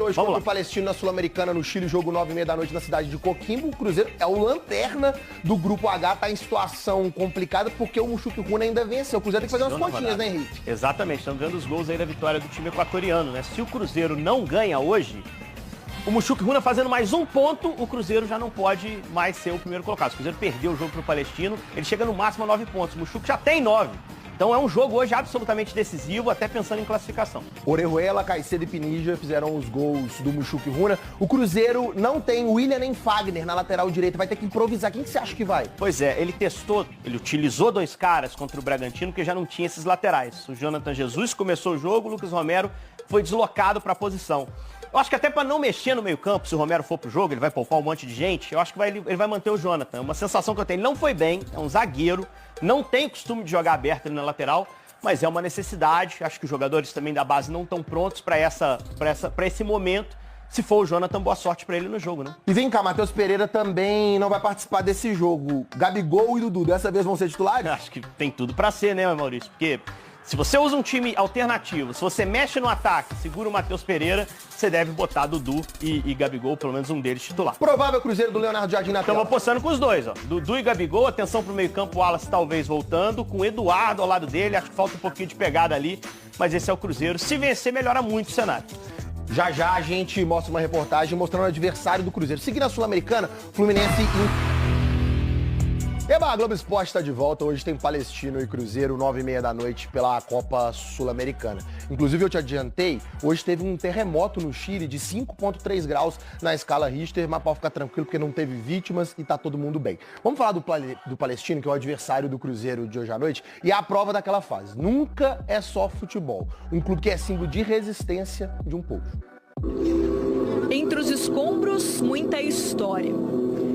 hoje contra o Palestino na Sul-Americana, no Chile, jogo 9h30 da noite na cidade de Coquimbo. O Cruzeiro é o lanterna do Grupo H, tá em situação complicada porque o Mushuc Runa ainda venceu. O Cruzeiro tem que fazer umas continhas, né, Henrique? Exatamente, estão ganhando os gols aí da vitória do time equatoriano, né? Se o Cruzeiro não ganha hoje, o Mushuc Runa fazendo mais um ponto, o Cruzeiro já não pode mais ser o primeiro colocado. Se o Cruzeiro perdeu o jogo pro Palestino, ele chega no máximo a 9 pontos. O Mushuc já tem 9. Então é um jogo hoje absolutamente decisivo, até pensando em classificação. Orejuela, Caicedo e Pinija fizeram os gols do Mushuc Runa. O Cruzeiro não tem William nem Fagner na lateral direita, vai ter que improvisar. Quem que você acha que vai? Pois é, ele utilizou 2 caras contra o Bragantino, porque já não tinha esses laterais. O Jonathan Jesus começou o jogo, o Lucas Romero foi deslocado para a posição. Eu acho que até para não mexer no meio-campo, se o Romero for pro jogo, ele vai poupar um monte de gente, eu acho que ele vai manter o Jonathan. Uma sensação que eu tenho, ele não foi bem, é um zagueiro, não tem o costume de jogar aberto ali na lateral, mas é uma necessidade. Acho que os jogadores também da base não estão prontos para esse momento. Se for o Jonathan, boa sorte para ele no jogo, né? E vem cá, Matheus Pereira também não vai participar desse jogo. Gabigol e Dudu, dessa vez vão ser titulares? Acho que tem tudo para ser, né, Maurício? Porque se você usa um time alternativo, se você mexe no ataque, segura o Matheus Pereira, você deve botar Dudu e Gabigol, pelo menos um deles titular. Provável Cruzeiro do Leonardo Jardim na tela. Estamos apostando com os dois, ó. Dudu e Gabigol, atenção pro meio-campo, o Wallace talvez voltando, com o Eduardo ao lado dele, acho que falta um pouquinho de pegada ali, mas esse é o Cruzeiro. Se vencer, melhora muito o cenário. Já já a gente mostra uma reportagem mostrando o adversário do Cruzeiro. Seguindo a Sul-Americana, Fluminense Eba, a Globo Esporte está de volta. Hoje tem Palestino e Cruzeiro, 9h30 da noite, pela Copa Sul-Americana. Inclusive, eu te adiantei, hoje teve um terremoto no Chile de 5,3 graus na escala Richter, mas pode ficar tranquilo porque não teve vítimas e tá todo mundo bem. Vamos falar do Palestino, que é o adversário do Cruzeiro de hoje à noite, e é a prova daquela fase. Nunca é só futebol. Um clube que é símbolo de resistência de um povo. Entre os escombros, muita história,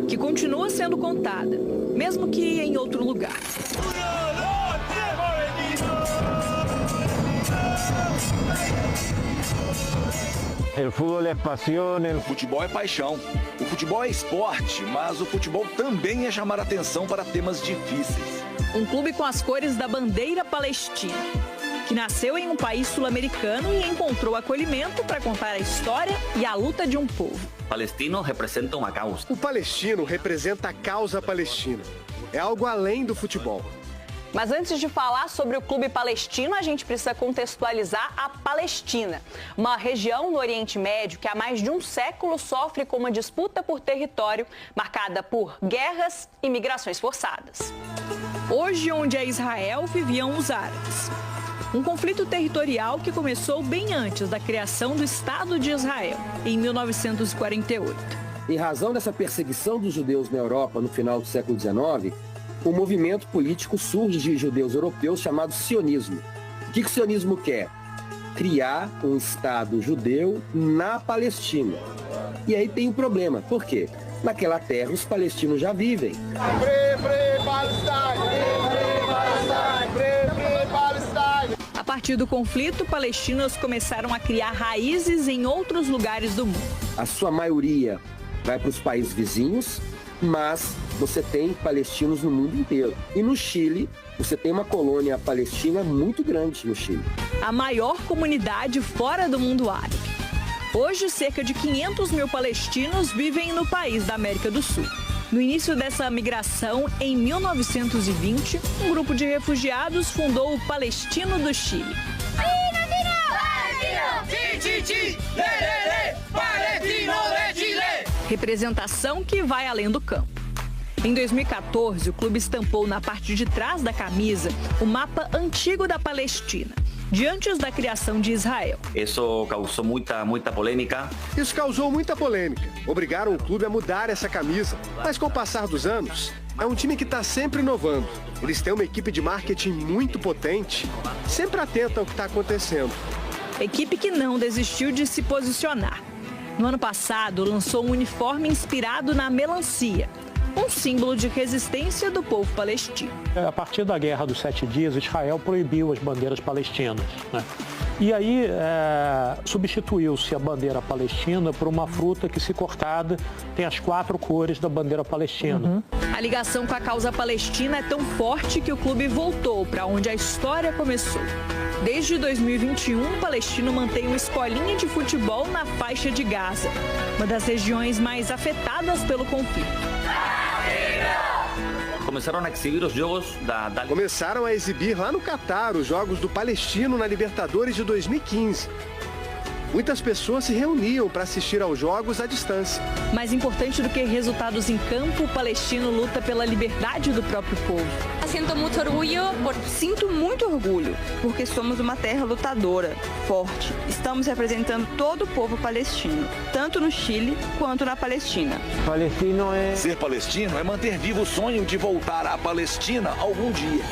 que continua sendo contada, mesmo que em outro lugar. O futebol é paixão. O futebol é paixão. O futebol é esporte, mas o futebol também é chamar atenção para temas difíceis. Um clube com as cores da bandeira palestina, que nasceu em um país sul-americano e encontrou acolhimento para contar a história e a luta de um povo. Palestino representa uma causa. O palestino representa a causa palestina. É algo além do futebol. Mas antes de falar sobre o clube palestino, a gente precisa contextualizar a Palestina, uma região no Oriente Médio que há mais de um século sofre com uma disputa por território marcada por guerras e migrações forçadas. Hoje, onde é Israel, viviam os árabes. Um conflito territorial que começou bem antes da criação do Estado de Israel, em 1948. Em razão dessa perseguição dos judeus na Europa no final do século XIX, um movimento político surge de judeus europeus chamado sionismo. O que o sionismo quer? Criar um Estado judeu na Palestina. E aí tem um problema. Por quê? Naquela terra os palestinos já vivem. A partir do conflito, palestinos começaram a criar raízes em outros lugares do mundo. A sua maioria vai para os países vizinhos, mas você tem palestinos no mundo inteiro. E no Chile, você tem uma colônia palestina muito grande no Chile. A maior comunidade fora do mundo árabe. Hoje, cerca de 500 mil palestinos vivem no país da América do Sul. No início dessa migração, em 1920, um grupo de refugiados fundou o Palestino do Chile. Representação que vai além do campo. Em 2014, o clube estampou na parte de trás da camisa o mapa antigo da Palestina, de antes da criação de Israel. Isso causou muita polêmica. Isso causou muita polêmica. Obrigaram o clube a mudar essa camisa. Mas com o passar dos anos, é um time que está sempre inovando. Eles têm uma equipe de marketing muito potente, sempre atenta ao que está acontecendo. Equipe que não desistiu de se posicionar. No ano passado, lançou um uniforme inspirado na melancia, um símbolo de resistência do povo palestino. A partir da Guerra dos 7 Dias, Israel proibiu as bandeiras palestinas, né? E aí substituiu-se a bandeira palestina por uma fruta que, se cortada, tem as 4 cores da bandeira palestina. A ligação com a causa palestina é tão forte que o clube voltou para onde a história começou, Desde 2021, o Palestino mantém uma escolinha de futebol na faixa de Gaza, uma das regiões mais afetadas pelo conflito. Começaram a exibir lá no Catar os jogos do Palestino na Libertadores de 2015. Muitas pessoas se reuniam para assistir aos jogos à distância. Mais importante do que resultados em campo, o Palestino luta pela liberdade do próprio povo. Sinto muito orgulho, porque somos uma terra lutadora, forte. Estamos representando todo o povo palestino, tanto no Chile quanto na Palestina. Ser palestino é manter vivo o sonho de voltar à Palestina algum dia.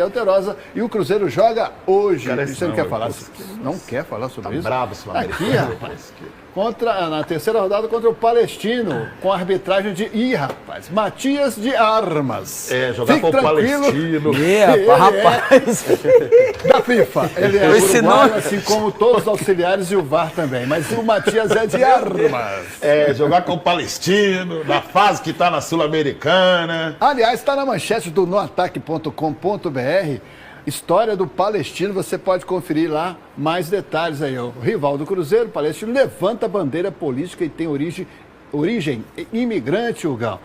Alterosa, e o Cruzeiro joga hoje. Cara, você não quer falar? Não quer falar sobre isso? Brabo esse Aqui, rapaz. Na terceira rodada contra o Palestino, com a arbitragem de... rapaz, Matias de Armas. Jogar com o Palestino. Rapaz. Da FIFA. Ele é uruguaio, assim como todos os auxiliares e o VAR também. Mas o Matias é de Armas. Jogar com o Palestino, na fase que está na Sul-Americana. Aliás, está na manchete do noataque.com.br. História do Palestino, você pode conferir lá mais detalhes aí. O rival do Cruzeiro, o Palestino, levanta a bandeira política e tem origem imigrante, Hugão.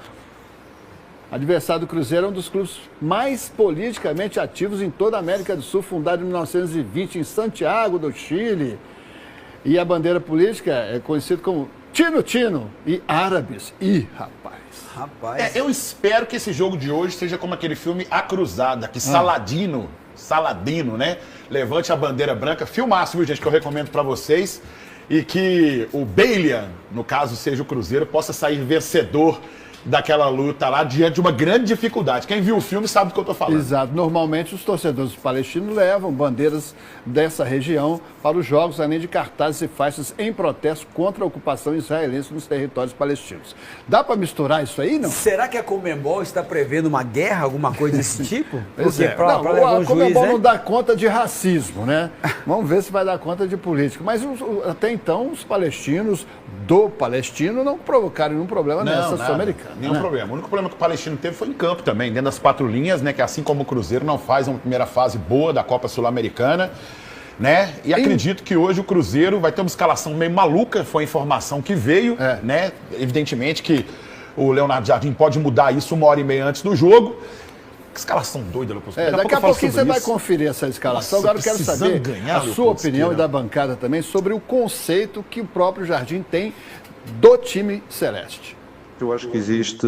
Adversário do Cruzeiro é um dos clubes mais politicamente ativos em toda a América do Sul, fundado em 1920 em Santiago do Chile. E a bandeira política é conhecida como Tino-Tino e Árabes. Rapaz. Eu espero que esse jogo de hoje seja como aquele filme A Cruzada, que Saladino, né? Levante a bandeira branca. Filmaço, viu, gente, que eu recomendo pra vocês. E que o Balian, no caso seja o Cruzeiro, possa sair vencedor daquela luta lá diante de uma grande dificuldade. Quem viu o filme sabe do que eu tô falando. Exato. Normalmente os torcedores palestinos levam bandeiras dessa região para os jogos, além de cartazes e faixas em protesto contra a ocupação israelense nos territórios palestinos. Dá para misturar isso aí, não? Será que a Conmebol está prevendo uma guerra, alguma coisa desse tipo? A Conmebol não dá conta de racismo, né? Vamos ver se vai dar conta de política. Mas até então os palestinos do Palestino não provocaram nenhum problema nessa Sul-Americana. Nenhum problema. O único problema que o Palestino teve foi em campo também, dentro das 4 linhas, né? Que assim como o Cruzeiro não faz uma primeira fase boa da Copa Sul-Americana, né? E acredito que hoje o Cruzeiro vai ter uma escalação meio maluca, foi a informação que veio, né? Evidentemente que o Leonardo Jardim pode mudar isso 1h30 antes do jogo. Que escalação doida, Lucas. Daqui a pouquinho você vai conferir essa escalação. Agora eu quero saber a sua opinião e da bancada também sobre o conceito que o próprio Jardim tem do time celeste. Eu acho que existe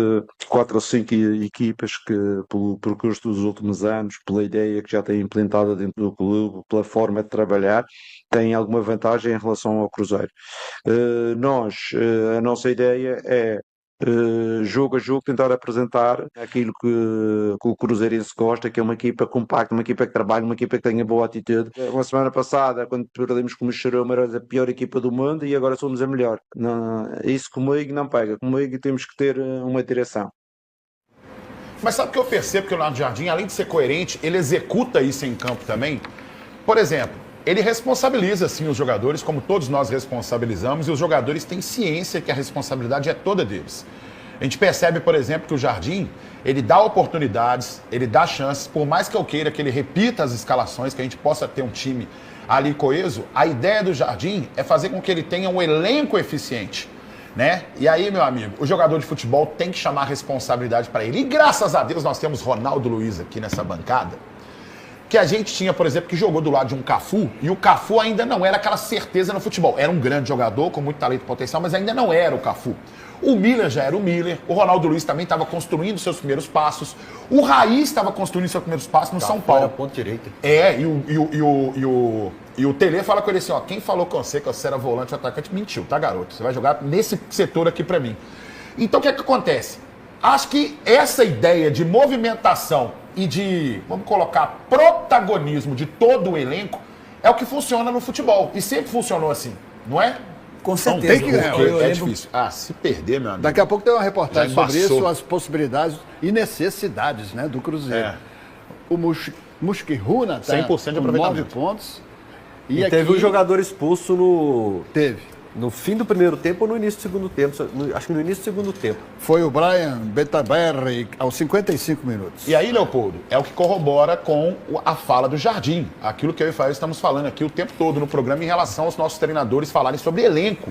4 ou 5 equipas que, pelo percurso dos últimos anos, pela ideia que já têm implantada dentro do clube, pela forma de trabalhar, têm alguma vantagem em relação ao Cruzeiro. A nossa ideia é, jogo a jogo, tentar apresentar aquilo que o Cruzeirense gosta, que é uma equipa compacta, uma equipa que trabalha, uma equipa que tenha boa atitude. Uma semana passada, quando perdemos com o Xaroma, era a pior equipa do mundo e agora somos a melhor. Isso comigo não pega. Comigo temos que ter uma direção. Mas sabe o que eu percebo que o Leonardo Jardim, além de ser coerente, ele executa isso em campo também? Por exemplo, ele responsabiliza, sim, os jogadores, como todos nós responsabilizamos, e os jogadores têm ciência que a responsabilidade é toda deles. A gente percebe, por exemplo, que o Jardim, ele dá oportunidades, ele dá chances, por mais que eu queira que ele repita as escalações, que a gente possa ter um time ali coeso, a ideia do Jardim é fazer com que ele tenha um elenco eficiente, né? E aí, meu amigo, o jogador de futebol tem que chamar a responsabilidade para ele. E graças a Deus nós temos Ronaldo Luiz aqui nessa bancada, que a gente tinha, por exemplo, que jogou do lado de um Cafu, e o Cafu ainda não era aquela certeza no futebol. Era um grande jogador, com muito talento e potencial, mas ainda não era o Cafu. O Miller já era o Miller, o Ronaldo Luiz também estava construindo seus primeiros passos, o Raiz estava construindo seus primeiros passos no São Paulo. Era ponto direita. E o Tele fala com ele assim, ó, quem falou com você que você era volante ou atacante, mentiu, tá, garoto? Você vai jogar nesse setor aqui pra mim. Então, o que é que acontece? Acho que essa ideia de movimentação e de, vamos colocar, protagonismo de todo o elenco é o que funciona no futebol. E sempre funcionou assim, não é? Com certeza. Tem que ganhar. É difícil. Se perder, meu amigo. Daqui a pouco tem uma reportagem sobre isso, as possibilidades e necessidades, né, do Cruzeiro. O Mushkiruna está com 9 pontos. E teve um jogador expulso no... Teve. No fim do primeiro tempo ou no início do segundo tempo? Acho que no início do segundo tempo. Foi o Brian Betaberri aos 55 minutos. E aí, Leopoldo, é o que corrobora com a fala do Jardim. Aquilo que eu e o Fael estamos falando aqui o tempo todo no programa em relação aos nossos treinadores falarem sobre elenco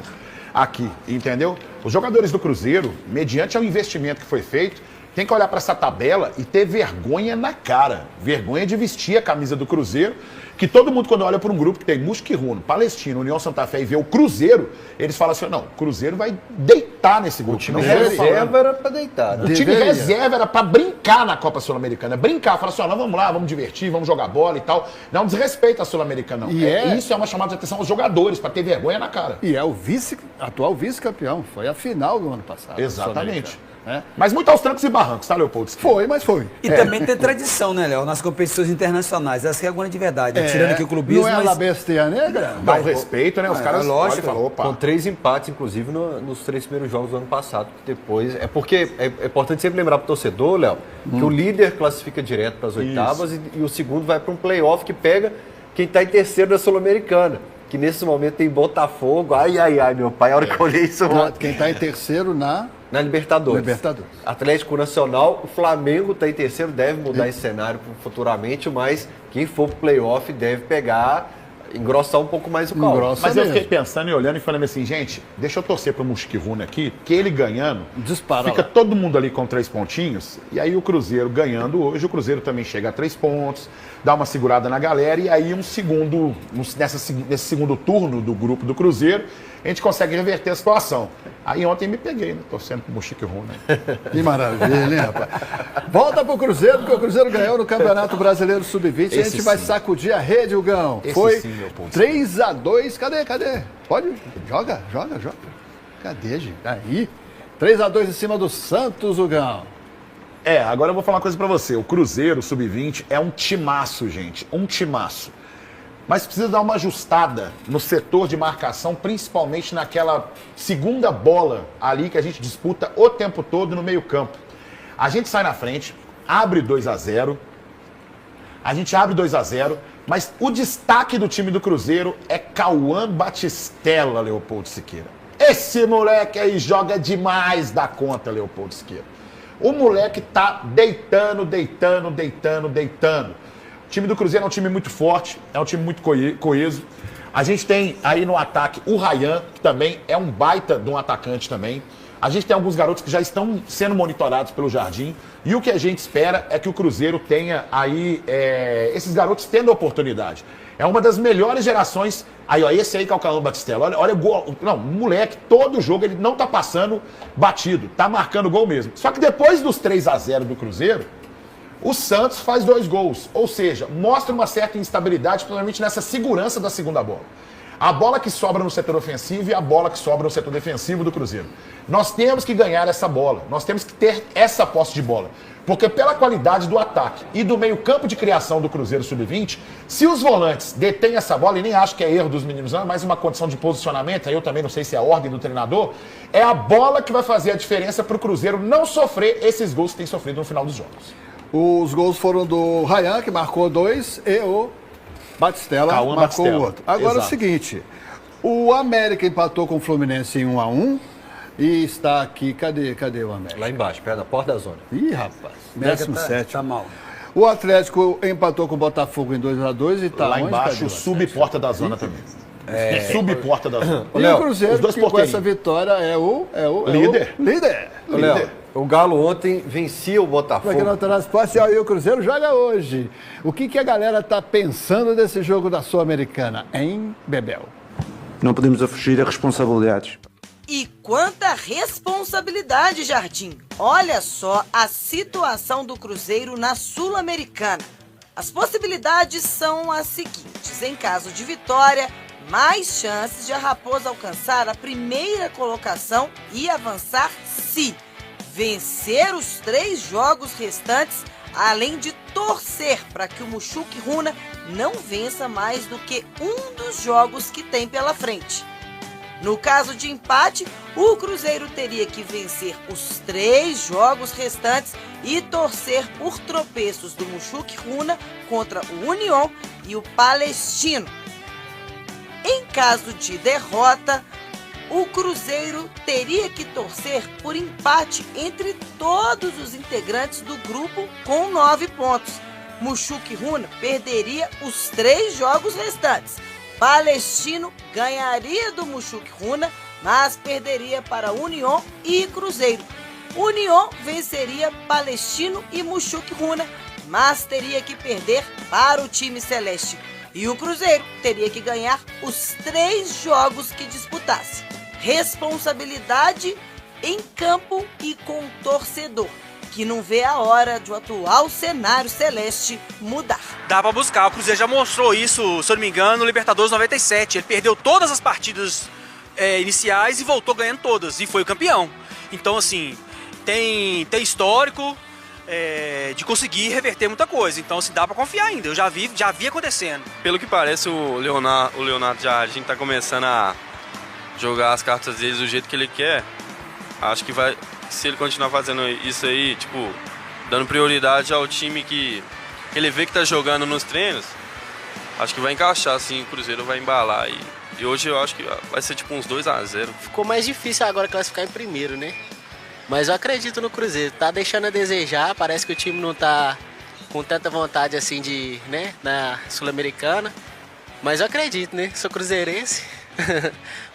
aqui, entendeu? Os jogadores do Cruzeiro, mediante o investimento que foi feito, tem que olhar para essa tabela e ter vergonha na cara. Vergonha de vestir a camisa do Cruzeiro, que todo mundo, quando olha para um grupo que tem Mosquirruno, Palestino, União Santa Fé e vê o Cruzeiro, eles falam assim, não, o Cruzeiro vai deitar nesse grupo. O time reserva era para deitar. Né? O time reserva era para brincar na Copa Sul-Americana. Brincar, falar assim, ó, vamos lá, vamos divertir, vamos jogar bola e tal. Não desrespeita a Sul-Americana, não. Isso é uma chamada de atenção aos jogadores, para ter vergonha na cara. E é o atual vice-campeão. Foi a final do ano passado. Exatamente. Mas muito aos trancos e barrancos, tá, Leopoldo? Mas foi. E também tem tradição, né, Léo? Nas competições internacionais. Essa que é a grande verdade. Tirando aqui o clubismo. Não é a bestia negra? Dá um respeito, né? Os caras lógico, falam, opa. Com 3 empates, inclusive, nos 3 primeiros jogos do ano passado. Depois. É porque é importante sempre lembrar pro torcedor, Léo, que o líder classifica direto para as oitavas e o segundo vai para um playoff que pega quem está em terceiro da Sul-Americana. Que nesse momento tem Botafogo. Ai, meu pai, a hora que eu olhei isso. Quem está em terceiro na Libertadores. Atlético Nacional, o Flamengo está em terceiro, deve mudar esse cenário futuramente, mas quem for pro playoff deve pegar, engrossar um pouco mais o caldo. Mas eu fiquei pensando e olhando e falando assim, gente, deixa eu torcer pro Mosquirruno aqui, que ele ganhando, fica todo mundo ali com 3 pontinhos, e aí o Cruzeiro ganhando hoje, o Cruzeiro também chega a 3 pontos, dá uma segurada na galera, e aí nesse segundo turno do grupo do Cruzeiro, a gente consegue reverter a situação. Aí ontem me peguei, né? Torcendo pro Mosquirruno. Que maravilha, hein, rapaz? Volta pro Cruzeiro, porque o Cruzeiro ganhou no Campeonato Brasileiro Sub-20. A gente vai sacudir a rede, Hugão. Foi 3-2. Cadê? Pode? Joga. Cadê, gente? Aí. 3-2 em cima do Santos, Hugão. Agora eu vou falar uma coisa pra você. O Cruzeiro Sub-20 é um timaço, gente. Um timaço. Mas precisa dar uma ajustada no setor de marcação, principalmente naquela segunda bola ali que a gente disputa o tempo todo no meio-campo. A gente sai na frente, abre 2-0. A gente abre 2-0, mas o destaque do time do Cruzeiro é Cauã Batistella, Leopoldo Siqueira. Esse moleque aí joga demais da conta, Leopoldo Siqueira. O moleque tá deitando. O time do Cruzeiro é um time muito forte, é um time muito coeso. A gente tem aí no ataque o Ryan, que também é um baita de um atacante também. A gente tem alguns garotos que já estão sendo monitorados pelo Jardim. E o que a gente espera é que o Cruzeiro tenha aí esses garotos tendo oportunidade. É uma das melhores gerações. Aí, ó, esse aí que é o Cauã Batistella. Olha o gol. Não, moleque, todo jogo ele não tá passando batido, tá marcando gol mesmo. Só que depois dos 3-0 do Cruzeiro, o Santos faz 2 gols, ou seja, mostra uma certa instabilidade, principalmente nessa segurança da segunda bola. A bola que sobra no setor ofensivo e a bola que sobra no setor defensivo do Cruzeiro. Nós temos que ganhar essa bola, nós temos que ter essa posse de bola. Porque pela qualidade do ataque e do meio-campo de criação do Cruzeiro Sub-20, se os volantes detêm essa bola, e nem acho que é erro dos meninos, não, é mais uma condição de posicionamento, aí eu também não sei se é a ordem do treinador, é a bola que vai fazer a diferença para o Cruzeiro não sofrer esses gols que tem sofrido no final dos jogos. Os gols foram do Ryan, que marcou 2, e o Batistella marcou o outro. Agora é o seguinte, o América empatou com o Fluminense em 1-1 e está aqui, cadê o América? Lá embaixo, perto da porta da zona. Ih, rapaz, 17º. Tá mal. O Atlético empatou com o Botafogo em 2-2 e tá lá onde? embaixo, sub-porta da zona também. Sub-porta da zona. E o Cruzeiro, que com essa vitória é o líder. Líder. O Galo ontem vencia o Botafogo. Aqui no Transporte, e o Cruzeiro joga hoje. O que a galera tá pensando desse jogo da Sul-Americana, hein, Bebel? Não podemos fugir a responsabilidades. E quanta responsabilidade, Jardim! Olha só a situação do Cruzeiro na Sul-Americana. As possibilidades são as seguintes. Em caso de vitória, mais chances de a Raposa alcançar a primeira colocação e avançar se vencer os 3 jogos restantes, além de torcer para que o Mosquirruno não vença mais do que um dos jogos que tem pela frente. No caso de empate, o Cruzeiro teria que vencer os 3 jogos restantes e torcer por tropeços do Mosquirruno contra o União e o Palestino. Em caso de derrota, o Cruzeiro teria que torcer por empate entre todos os integrantes do grupo com 9 pontos. Mushuc Runa perderia os 3 jogos restantes. Palestino ganharia do Mushuc Runa, mas perderia para Union e Cruzeiro. Union venceria Palestino e Mushuc Runa, mas teria que perder para o time celeste. E o Cruzeiro teria que ganhar os 3 jogos que disputasse. Responsabilidade em campo e com o torcedor, que não vê a hora de o atual cenário celeste mudar. Dá pra buscar, o Cruzeiro já mostrou isso, se eu não me engano, no Libertadores 97. Ele perdeu todas as partidas iniciais e voltou ganhando todas, e foi o campeão. Então, assim, tem histórico de conseguir reverter muita coisa. Então, assim, dá pra confiar ainda, eu já vi acontecendo. Pelo que parece, o Leonardo Jardim tá começando a jogar as cartas dele do jeito que ele quer. Acho que vai, se ele continuar fazendo isso aí, tipo, dando prioridade ao time que ele vê que tá jogando nos treinos, acho que vai encaixar, assim, o Cruzeiro vai embalar. E hoje eu acho que vai ser tipo uns 2-0. Ficou mais difícil agora classificar em primeiro, né? Mas eu acredito no Cruzeiro. Tá deixando a desejar, parece que o time não tá com tanta vontade assim de, né, na Sul-Americana. Mas eu acredito, né? Sou cruzeirense.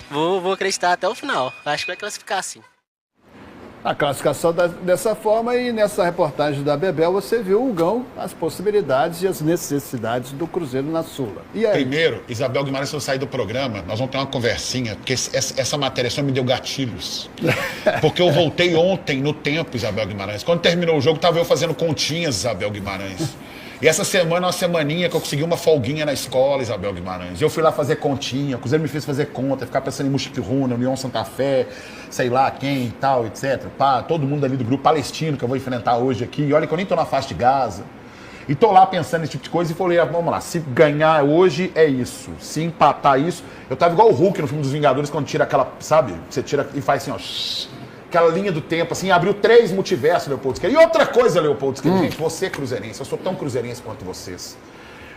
Vou acreditar até o final. Acho que vai classificar sim. A classificação dessa forma, e nessa reportagem da Bebel você viu, Hugão, as possibilidades e as necessidades do Cruzeiro na Sula. E aí? Primeiro, Isabel Guimarães, se eu sair do programa, nós vamos ter uma conversinha, porque essa matéria só me deu gatilhos. Porque eu voltei ontem no tempo, Isabel Guimarães. Quando terminou o jogo, estava eu fazendo continhas, Isabel Guimarães. E essa semana é uma semaninha que eu consegui uma folguinha na escola, Isabel Guimarães. Eu fui lá fazer continha, o Cruzeiro me fez fazer conta, ficar pensando em Mushuc Runa, União Santa Fé, sei lá quem e tal, etc. Pá, todo mundo ali do grupo palestino que eu vou enfrentar hoje aqui. E olha que eu nem tô na faixa de Gaza. E tô lá pensando nesse tipo de coisa e falei, vamos lá, se ganhar hoje é isso. Se empatar isso... Eu tava igual o Hulk no filme dos Vingadores, quando tira aquela, sabe? Você tira e faz assim, ó... Aquela linha do tempo, assim, abriu 3 multiversos, Leopoldo Siqueira. E outra coisa, Leopoldo Siqueira, gente, você é cruzeirense, eu sou tão cruzeirense quanto vocês.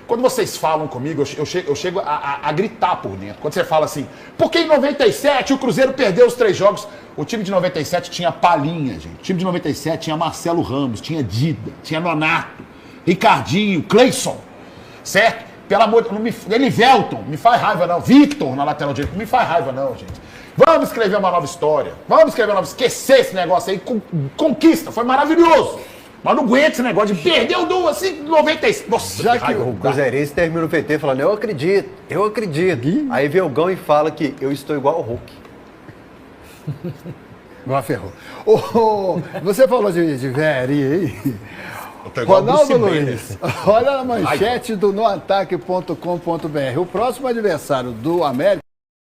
Quando vocês falam comigo, eu chego a gritar por dentro. Quando você fala assim, porque em 97 o Cruzeiro perdeu os 3 jogos. O time de 97 tinha Palinha, gente. O time de 97 tinha Marcelo Ramos, tinha Dida, tinha Nonato, Ricardinho, Cleison, certo? Pelo amor de Deus, Elivelton, me faz raiva não. Victor na lateral direita, não me faz raiva não, gente. Vamos escrever uma nova história. Vamos escrever uma nova... Esquecer esse negócio aí. Conquista. Foi maravilhoso. Mas não aguento esse negócio de perder o do assim, 96. Nossa, já que o Cruzeirense termina no PT falando, eu acredito. Aí vem o Gão e fala que eu estou igual ao Hulk. Igual a Ferro. Você falou de Veri aí. Ronaldo Luiz, olha a manchete do noataque.com.br. O próximo adversário do América